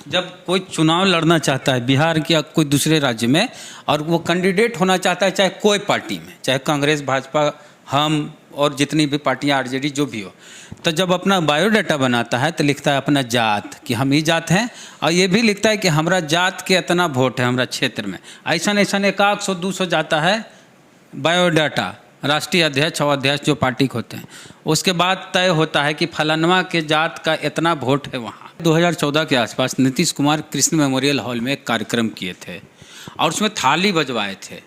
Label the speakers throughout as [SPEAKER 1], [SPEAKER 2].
[SPEAKER 1] जब कोई चुनाव लड़ना चाहता है बिहार के या कोई दूसरे राज्य में, और वो कैंडिडेट होना चाहता है चाहे कोई पार्टी में, चाहे कांग्रेस, भाजपा, हम और जितनी भी पार्टियां, आरजेडी जो भी हो, तो जब अपना बायोडाटा बनाता है तो लिखता है अपना जात कि हम ही जात हैं, और ये भी लिखता है कि हमारा जात के इतना वोट है हमारा क्षेत्र में। ऐसा एक 100-200 जाता है बायोडाटा, राष्ट्रीय अध्यक्ष और अध्यक्ष जो पार्टी के होते हैं, उसके बाद तय होता है कि फलानवा के जात का इतना वोट है वहाँ। 2014 के आसपास नीतीश कुमार कृष्ण मेमोरियल हॉल में एक कार्यक्रम किए थे और उसमें थाली बजवाए थे,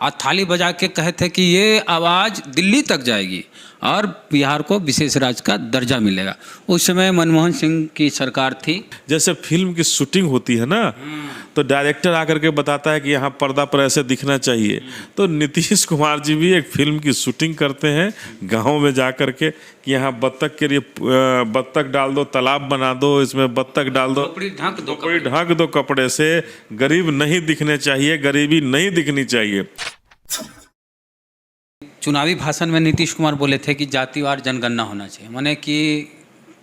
[SPEAKER 1] और थाली बजा के कहे थे कि ये आवाज़ दिल्ली तक जाएगी और बिहार को विशेष राज्य का दर्जा मिलेगा। उस समय मनमोहन सिंह की सरकार थी।
[SPEAKER 2] जैसे फिल्म की शूटिंग होती है ना, तो डायरेक्टर आकर के बताता है कि यहाँ पर्दा पर ऐसे दिखना चाहिए, तो नीतीश कुमार जी भी एक फिल्म की शूटिंग करते हैं गाँव में जा कर के कि यहाँ बत्तख के लिए बत्तख डाल दो, तालाब बना दो, इसमें बत्तख डाल दो, ढक दो कपड़े से, गरीब नहीं दिखने चाहिए, गरीबी नहीं दिखनी चाहिए।
[SPEAKER 1] चुनावी भाषण में नीतीश कुमार बोले थे कि जातिवार जनगणना होना चाहिए, माने कि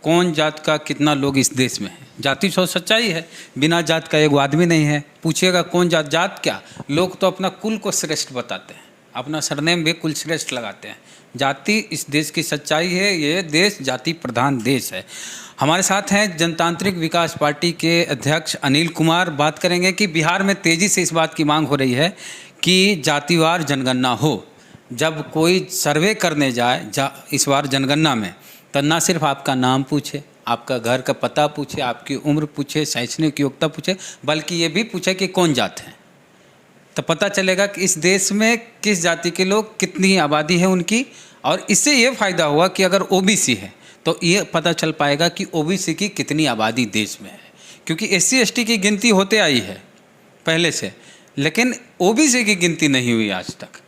[SPEAKER 1] कौन जात का कितना लोग इस देश में है। जाति सो सच्चाई है, बिना जात का एक आदमी नहीं है। पूछिएगा कौन जात, जात क्या, लोग तो अपना कुल को श्रेष्ठ बताते हैं, अपना सरनेम भी कुल श्रेष्ठ लगाते हैं। जाति इस देश की सच्चाई है, ये देश जाति प्रधान देश है। हमारे साथ हैं जनतांत्रिक विकास पार्टी के अध्यक्ष अनिल कुमार। बात करेंगे कि बिहार में तेज़ी से इस बात की मांग हो रही है कि जातिवार जनगणना हो। जब कोई सर्वे करने जाए इस बार जनगणना में, तो ना सिर्फ आपका नाम पूछे, आपका घर का पता पूछे, आपकी उम्र पूछे, शैक्षणिक योग्यता पूछे, बल्कि ये भी पूछे कि कौन जात है। तो पता चलेगा कि इस देश में किस जाति के लोग, कितनी आबादी है उनकी। और इससे ये फ़ायदा हुआ कि अगर ओबीसी है तो ये पता चल पाएगा कि ओबीसी की कितनी आबादी देश में है, क्योंकि एससी एसटी की गिनती होते आई है पहले से, लेकिन ओबीसी की गिनती नहीं हुई आज तक।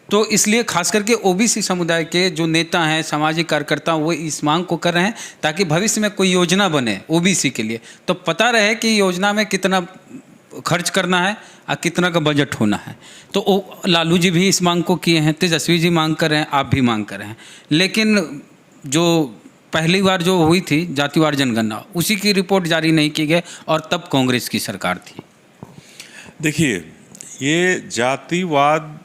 [SPEAKER 1] तो इसलिए खास करके ओबीसी समुदाय के जो नेता हैं, सामाजिक कार्यकर्ता, वो इस मांग को कर रहे हैं ताकि भविष्य में कोई योजना बने ओबीसी के लिए, तो पता रहे कि योजना में कितना खर्च करना है और कितना का बजट होना है। तो लालू जी भी इस मांग को किए हैं, तेजस्वी जी मांग कर रहे हैं, आप भी मांग कर रहे हैं। लेकिन जो पहली बार जो हुई थी जातिवार जनगणना, उसी की रिपोर्ट जारी नहीं की गई, और तब कांग्रेस की सरकार थी।
[SPEAKER 2] देखिए, ये जातिवाद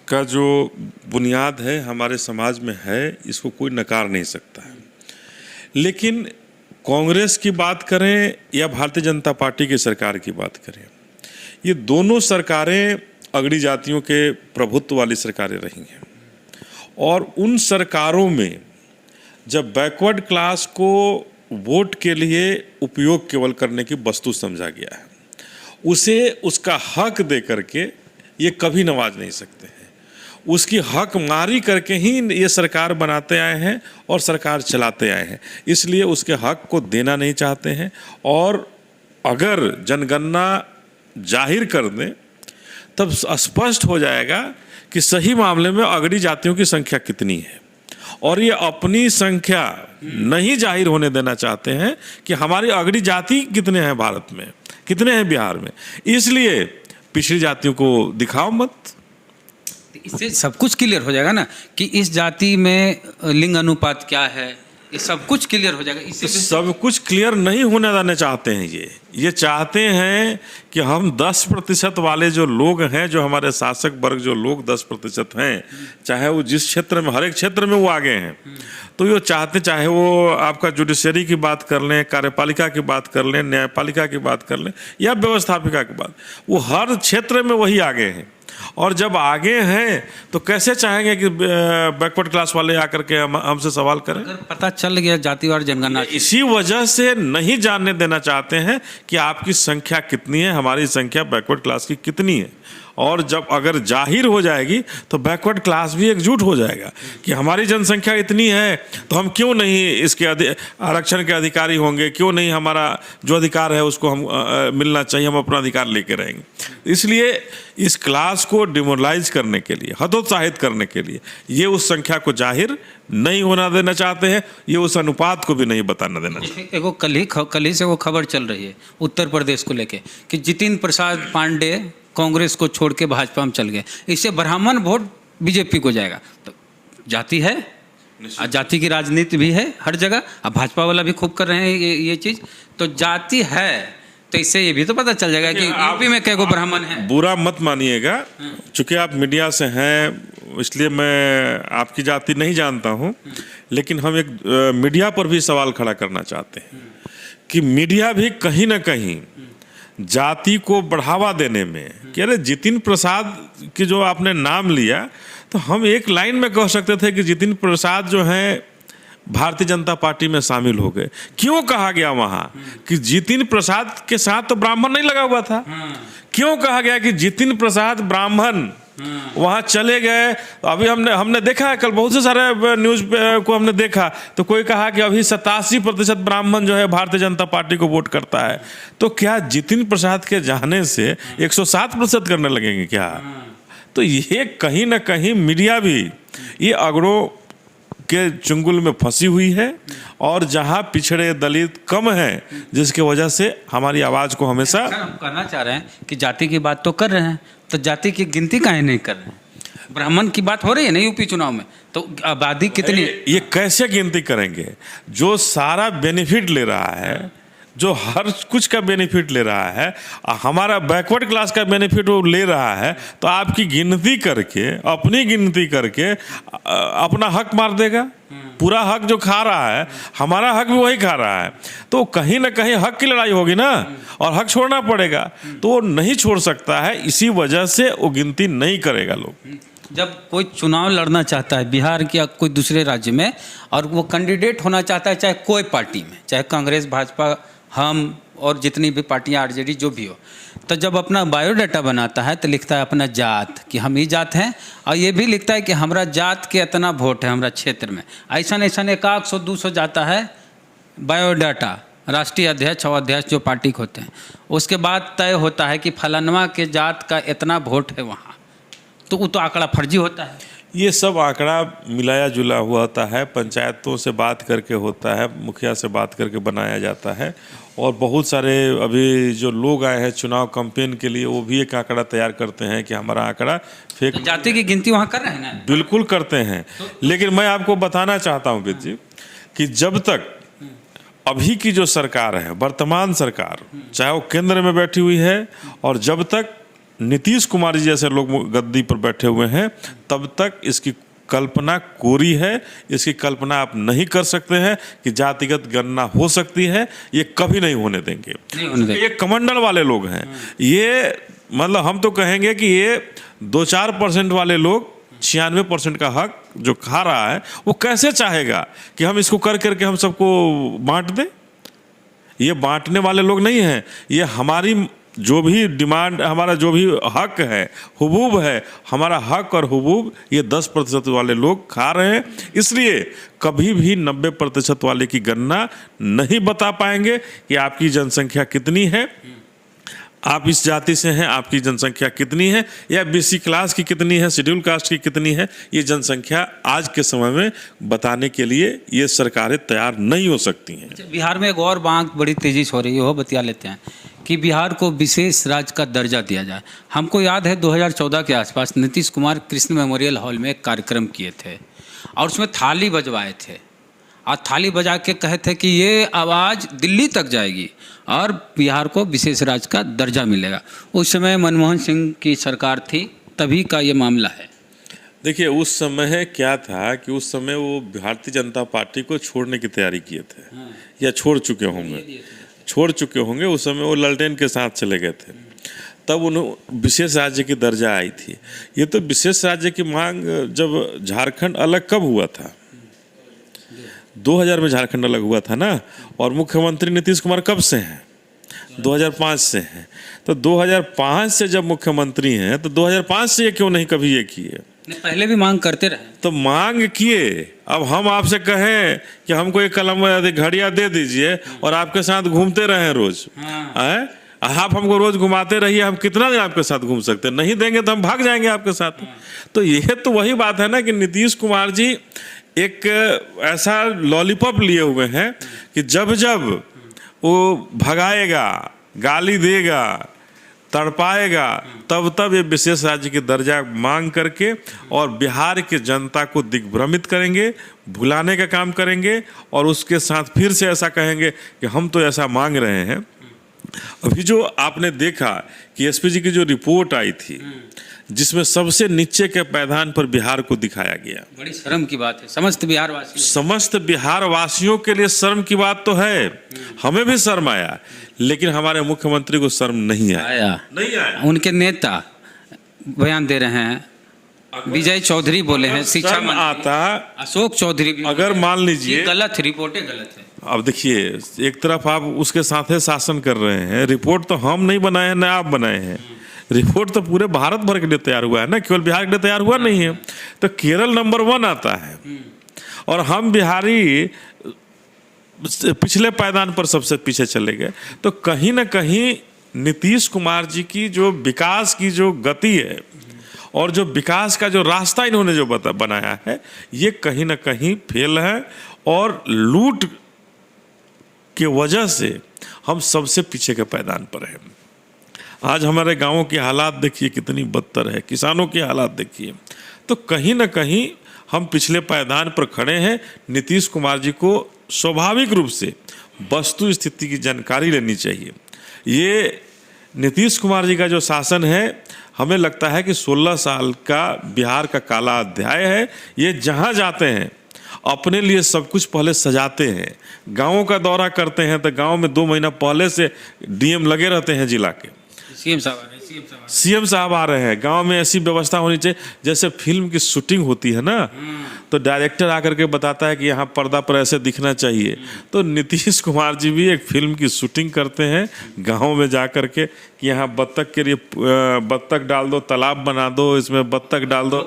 [SPEAKER 2] का जो बुनियाद है हमारे समाज में है, इसको कोई नकार नहीं सकता है। लेकिन कांग्रेस की बात करें या भारतीय जनता पार्टी की सरकार की बात करें, ये दोनों सरकारें अगड़ी जातियों के प्रभुत्व वाली सरकारें रही हैं, और उन सरकारों में जब बैकवर्ड क्लास को वोट के लिए उपयोग केवल करने की वस्तु समझा गया है, उसे उसका हक दे करके ये कभी नवाज नहीं सकते हैं। उसकी हक मारी करके ही ये सरकार बनाते आए हैं और सरकार चलाते आए हैं, इसलिए उसके हक को देना नहीं चाहते हैं। और अगर जनगणना जाहिर कर दें तब स्पष्ट हो जाएगा कि सही मामले में अगड़ी जातियों की संख्या कितनी है, और ये अपनी संख्या नहीं जाहिर होने देना चाहते हैं कि हमारी अगड़ी जाति कितने हैं भारत में, कितने हैं बिहार में। इसलिए पिछड़ी जातियों को दिखाओ मत।
[SPEAKER 1] इससे सब कुछ क्लियर हो जाएगा ना कि इस जाति में लिंग अनुपात क्या है, ये सब कुछ क्लियर हो जाएगा। इससे
[SPEAKER 2] सब कुछ क्लियर नहीं होने देना चाहते हैं। ये चाहते हैं कि हम 10% वाले जो लोग हैं, जो हमारे शासक वर्ग जो लोग 10% हैं, चाहे वो जिस क्षेत्र में, हर एक क्षेत्र में वो आगे हैं, तो ये चाहते, चाहे वो आपका जुडिशरी की बात कर लें, कार्यपालिका की बात कर लें, न्यायपालिका की बात कर लें, या व्यवस्थापिका की बात, वो हर क्षेत्र में वही आगे हैं। और जब आगे हैं तो कैसे चाहेंगे कि बैकवर्ड क्लास वाले आकर के हमसे सवाल करें।
[SPEAKER 1] अगर पता चल गया जातिवार जनगणना,
[SPEAKER 2] इसी वजह से नहीं जानने देना चाहते हैं कि आपकी संख्या कितनी है, हमारी संख्या बैकवर्ड क्लास की कितनी है। और जब अगर जाहिर हो जाएगी तो बैकवर्ड क्लास भी एकजुट हो जाएगा कि हमारी जनसंख्या इतनी है तो हम क्यों नहीं इसके आरक्षण के अधिकारी होंगे, क्यों नहीं हमारा जो अधिकार है उसको हम मिलना चाहिए, हम अपना अधिकार लेके रहेंगे। इसलिए इस क्लास को डिमोरलाइज करने के लिए, हतोत्साहित करने के लिए ये उस संख्या को जाहिर नहीं होना देना चाहते हैं, ये उस अनुपात को भी नहीं बताना देना चाहते।
[SPEAKER 1] एगो कल ही से वो खबर चल रही है उत्तर प्रदेश को लेके कि जितिन प्रसाद पांडे कांग्रेस को छोड़ के भाजपा में चल गए, इससे ब्राह्मण वोट बीजेपी को जाएगा। तो जाति है और जाति की राजनीति भी है हर जगह। अब भाजपा वाला भी खूब कर रहे हैं ये चीज़। तो जाति है तो इससे ये भी तो पता चल जाएगा कि यूपी में कै गो ब्राह्मण है।
[SPEAKER 2] बुरा मत मानिएगा, चूंकि आप मीडिया से हैं इसलिए मैं आपकी जाति नहीं जानता हूं, लेकिन हम एक मीडिया पर भी सवाल खड़ा करना चाहते हैं कि मीडिया भी कहीं ना कहीं जाति को बढ़ावा देने में, कि अरे जितिन प्रसाद की जो आपने नाम लिया, तो हम एक लाइन में कह सकते थे कि जितिन प्रसाद जो हैं भारतीय जनता पार्टी में शामिल हो गए। क्यों कहा गया वहां कि जितिन प्रसाद के साथ तो ब्राह्मण नहीं लगा हुआ था? क्यों कहा गया कि जितिन प्रसाद ब्राह्मण वहां चले गए? अभी हमने देखा है, कल बहुत से सारे न्यूज को हमने देखा, तो कोई कहा कि अभी 87% ब्राह्मण जो है भारतीय जनता पार्टी को वोट करता है। तो क्या जितिन प्रसाद के जाने से 107% करने लगेंगे क्या? तो ये कहीं ना कहीं मीडिया भी ये अगड़ों के चुंगल में फंसी हुई है, और जहां पिछड़े दलित कम हैं जिसकी वजह से हमारी आवाज को हमेशा
[SPEAKER 1] हम करना चाह रहे हैं कि जाति की बात तो कर रहे हैं, तो जाति की गिनती काहे नहीं कर रहे हैं? ब्राह्मण की बात हो रही है ना यूपी चुनाव में, तो आबादी कितनी?
[SPEAKER 2] ये कैसे गिनती करेंगे? जो सारा बेनिफिट ले रहा है, जो हर कुछ का बेनिफिट ले रहा है, हमारा बैकवर्ड क्लास का बेनिफिट वो ले रहा है, तो आपकी गिनती करके, अपनी गिनती करके अपना हक मार देगा? पूरा हक जो खा रहा है, हमारा हक भी वही खा रहा है, तो कहीं ना कहीं हक की लड़ाई होगी ना, और हक छोड़ना पड़ेगा। तो वो नहीं छोड़ सकता है, इसी वजह से वो गिनती नहीं करेगा लोग।
[SPEAKER 1] जब कोई चुनाव लड़ना चाहता है बिहार के या कोई दूसरे राज्य में, और वो कैंडिडेट होना चाहता है चाहे कोई पार्टी में, चाहे कांग्रेस, भाजपा, हम और जितनी भी पार्टियां, आरजेडी जो भी हो, तो जब अपना बायोडाटा बनाता है तो लिखता है अपना जात, कि हम ये जात हैं, और ये भी लिखता है कि हमारा जात के इतना वोट है हमारा क्षेत्र में। ऐसा 100-200 जाता है बायोडाटा, राष्ट्रीय अध्यक्ष और अध्यक्ष जो पार्टी के होते हैं, उसके बाद तय होता है कि फलानवा के जात का इतना वोट है वहाँ, तो वो तो आंकड़ा फर्जी होता है।
[SPEAKER 2] ये सब आंकड़ा मिलाया जुला हुआ होता है, पंचायतों से बात करके होता है, मुखिया से बात करके बनाया जाता है, और बहुत सारे अभी जो लोग आए हैं चुनाव कैंपेन के लिए, वो भी एक आंकड़ा तैयार करते हैं कि हमारा आंकड़ा फेक।
[SPEAKER 1] तो जाति की गिनती वहाँ कर रहे हैं ना?
[SPEAKER 2] बिल्कुल करते हैं, लेकिन मैं आपको बताना चाहता हूँ विद जी कि जब तक अभी की जो सरकार है, वर्तमान सरकार, चाहे वो केंद्र में बैठी हुई है, और जब तक नीतीश कुमार जी जैसे लोग गद्दी पर बैठे हुए हैं, तब तक इसकी कल्पना कोरी है। इसकी कल्पना आप नहीं कर सकते हैं कि जातिगत गणना हो सकती है, ये कभी नहीं होने देंगे। ये कमंडल वाले लोग हैं, ये मतलब हम तो कहेंगे कि ये 2-4% वाले लोग 96% का हक जो खा रहा है, वो कैसे चाहेगा कि हम इसको कर करके हम सबको बांट दें? ये बांटने वाले लोग नहीं हैं, ये हमारी जो भी डिमांड, हमारा जो भी हक है, हुबूब है, हमारा हक और हुबूब ये 10% वाले लोग खा रहे हैं। इसलिए कभी भी 90% वाले की गणना नहीं बता पाएंगे कि आपकी जनसंख्या कितनी है, आप इस जाति से हैं, आपकी जनसंख्या कितनी है, या बीसी क्लास की कितनी है, शेड्यूल कास्ट की कितनी है। ये जनसंख्या आज के समय में बताने के लिए ये सरकारें तैयार नहीं हो सकती हैं।
[SPEAKER 1] बिहार में एक और बात बड़ी तेजी से हो रही है, वो बतिया लेते हैं कि बिहार को विशेष राज्य का दर्जा दिया जाए। हमको याद है 2014 के आसपास नीतीश कुमार कृष्ण मेमोरियल हॉल में एक कार्यक्रम किए थे, और उसमें थाली बजवाए थे, और थाली बजा के कहे थे कि ये आवाज़ दिल्ली तक जाएगी और बिहार को विशेष राज्य का दर्जा मिलेगा। उस समय मनमोहन सिंह की सरकार थी, तभी का ये मामला है।
[SPEAKER 2] देखिए उस समय क्या था कि उस समय वो भारतीय जनता पार्टी को छोड़ने की तैयारी किए थे, या छोड़ चुके होंगे। उस समय वो ललटेन के साथ चले गए थे, तब उन्हें विशेष राज्य की दर्जा आई थी। ये तो विशेष राज्य की मांग जब झारखंड अलग कब हुआ था? 2000 में झारखंड अलग हुआ था ना, और मुख्यमंत्री नीतीश कुमार कब से हैं? 2005 से हैं। तो 2005 से जब मुख्यमंत्री हैं, तो 2005 से ये क्यों नहीं कभी ये किए?
[SPEAKER 1] पहले भी मांग करते रहे,
[SPEAKER 2] तो मांग किए। अब हम आपसे कहें कि हमको एक कलम घड़ियां दे दीजिए और आपके साथ घूमते रहें रोज, आप हमको रोज घुमाते रहिए, हम कितना दिन आपके साथ घूम सकते हैं? नहीं देंगे तो हम भाग जाएंगे आपके साथ। तो ये तो वही बात है ना कि नीतीश कुमार जी एक ऐसा लॉलीपॉप लिए हुए हैं कि जब जब वो भगाएगा, गाली देगा, तड़पाएगा, तब ये विशेष राज्य की दर्जा मांग करके और बिहार की जनता को दिग्भ्रमित करेंगे, भुलाने का काम करेंगे और उसके साथ फिर से ऐसा कहेंगे कि हम तो ऐसा मांग रहे हैं। अभी जो आपने देखा कि एसपीजी की जो रिपोर्ट आई थी जिसमें सबसे नीचे के पायदान पर बिहार को दिखाया गया,
[SPEAKER 1] बड़ी शर्म की बात है समस्त बिहार वासियों के लिए शर्म की बात तो है, हमें भी शर्म आया, लेकिन हमारे मुख्यमंत्री को शर्म नहीं आया। उनके नेता बयान दे रहे हैं, विजय चौधरी बोले हैं, शिक्षा मंत्री
[SPEAKER 2] आता
[SPEAKER 1] अशोक चौधरी भी,
[SPEAKER 2] अगर मान लीजिए
[SPEAKER 1] गलत रिपोर्टें गलत है।
[SPEAKER 2] अब देखिए, एक तरफ आप उसके साथ शासन कर रहे हैं, रिपोर्ट तो हम नहीं बनाए हैं, न आप बनाए हैं, रिपोर्ट तो पूरे भारत भर के लिए तैयार हुआ है ना, केवल बिहार के लिए तैयार हुआ नहीं है। तो केरल नंबर 1 आता है और हम बिहारी पिछले पायदान पर सबसे पीछे चले गए। तो कहीं ना कहीं नीतीश कुमार जी की जो विकास की जो गति है और जो विकास का जो रास्ता इन्होंने जो बनाया है, ये कहीं ना कहीं फेल है और लूट की वजह से हम सबसे पीछे के पायदान पर हैं। आज हमारे गांवों की हालात देखिए कितनी बदतर है, किसानों की हालात देखिए। तो कहीं ना कहीं हम पिछले पायदान पर खड़े हैं। नीतीश कुमार जी को स्वाभाविक रूप से वस्तु स्थिति की जानकारी लेनी चाहिए। ये नीतीश कुमार जी का जो शासन है, हमें लगता है कि 16 साल का बिहार का काला अध्याय है। ये जहाँ जाते हैं अपने लिए सब कुछ पहले सजाते हैं, गाँवों का दौरा करते हैं तो गाँव में 2 महीना पहले से डीएम लगे रहते हैं जिला के, सीएम साहब आ रहे हैं, गांव में ऐसी व्यवस्था होनी चाहिए जैसे फिल्म की शूटिंग होती है ना, तो डायरेक्टर आकर के बताता है कि यहाँ पर्दा पर ऐसे दिखना चाहिए। तो नीतीश कुमार जी भी एक फिल्म की शूटिंग करते हैं गांव में जा कर के कि यहाँ बत्तख के लिए बत्तख डाल दो, तालाब बना दो, इसमें बत्तख डाल दो,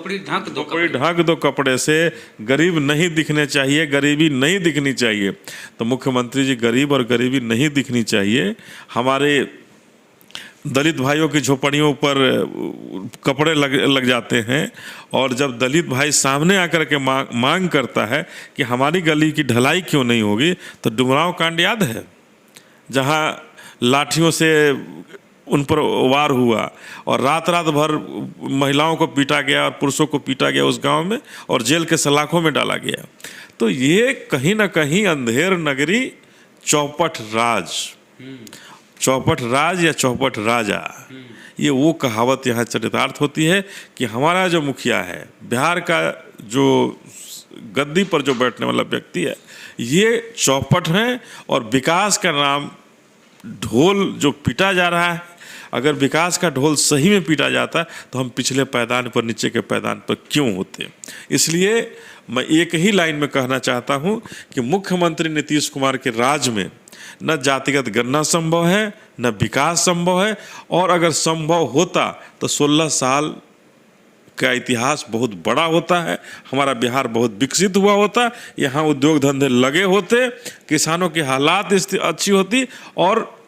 [SPEAKER 2] ढक दो कपड़े से, गरीब नहीं दिखने चाहिए, गरीबी नहीं दिखनी चाहिए। तो मुख्यमंत्री जी, गरीब और गरीबी नहीं दिखनी चाहिए। हमारे दलित भाइयों की झोपड़ियों पर कपड़े लग जाते हैं और जब दलित भाई सामने आकर के मांग करता है कि हमारी गली की ढलाई क्यों नहीं होगी, तो डुमरांव कांड याद है, जहां लाठियों से उन पर वार हुआ और रात भर महिलाओं को पीटा गया और पुरुषों को पीटा गया उस गांव में और जेल के सलाखों में डाला गया। तो ये कहीं ना कहीं अंधेर नगरी चौपट राज या चौपट राजा, ये वो कहावत यहाँ चरितार्थ होती है कि हमारा जो मुखिया है, बिहार का जो गद्दी पर जो बैठने वाला व्यक्ति है, ये चौपट है और विकास का नाम ढोल जो पीटा जा रहा है, अगर विकास का ढोल सही में पीटा जाता तो हम पिछले पायदान पर, नीचे के पायदान पर क्यों होते। इसलिए मैं एक ही लाइन में कहना चाहता हूँ कि मुख्यमंत्री नीतीश कुमार के राज में न जातिगत गणना संभव है, न विकास संभव है, और अगर संभव होता तो 16 साल का इतिहास बहुत बड़ा होता है, हमारा बिहार बहुत विकसित हुआ होता, यहाँ उद्योग धंधे लगे होते, किसानों की हालात अच्छी होती और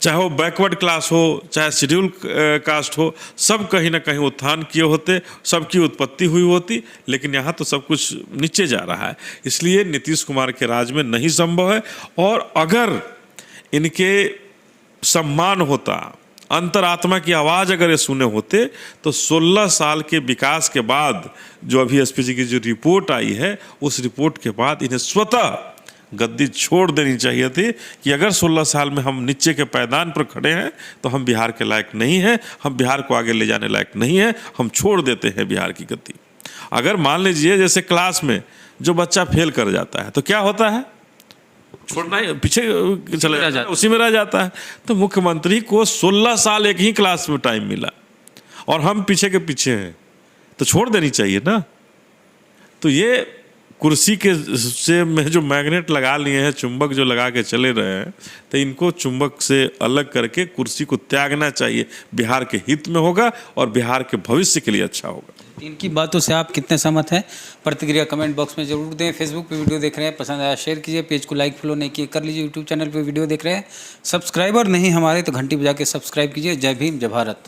[SPEAKER 2] चाहे वो बैकवर्ड क्लास हो चाहे शेड्यूल कास्ट हो, सब कहीं ना कहीं उत्थान किए होते, सबकी उत्पत्ति हुई होती। लेकिन यहाँ तो सब कुछ नीचे जा रहा है। इसलिए नीतीश कुमार के राज में नहीं संभव है। और अगर इनके सम्मान होता, अंतरात्मा की आवाज़ अगर ये सुने होते, तो 16 साल के विकास के बाद जो अभी एसपीजी की जो रिपोर्ट आई है, उस रिपोर्ट के बाद इन्हें स्वतः गद्दी छोड़ देनी चाहिए थी कि अगर 16 साल में हम नीचे के पायदान पर खड़े हैं तो हम बिहार के लायक नहीं हैं, हम बिहार को आगे ले जाने लायक नहीं हैं, हम छोड़ देते हैं बिहार की गद्दी। अगर मान लीजिए जैसे क्लास में जो बच्चा फेल कर जाता है तो क्या होता है, छोड़ना ही, पीछे चले जाता है, उसी में रह जाता है। तो मुख्यमंत्री को 16 साल एक ही क्लास में टाइम मिला और हम पीछे के पीछे हैं, तो छोड़ देनी चाहिए ना। तो ये कुर्सी के से में जो मैग्नेट लगा लिए हैं, चुंबक जो लगा के चले रहे हैं, तो इनको चुंबक से अलग करके कुर्सी को त्यागना चाहिए। बिहार के हित में होगा और बिहार के भविष्य के लिए अच्छा होगा।
[SPEAKER 1] इनकी बातों से आप कितने सहमत हैं? प्रतिक्रिया कमेंट बॉक्स में जरूर दें। फेसबुक पे वीडियो देख रहे हैं, पसंद आया शेयर कीजिए, पेज को लाइक फॉलो नहीं किए कर लीजिए। यूट्यूब चैनल पे वीडियो देख रहे हैं, सब्सक्राइबर नहीं हमारे तो घंटी बजा के सब्सक्राइब कीजिए। जय भीम, जय भारत।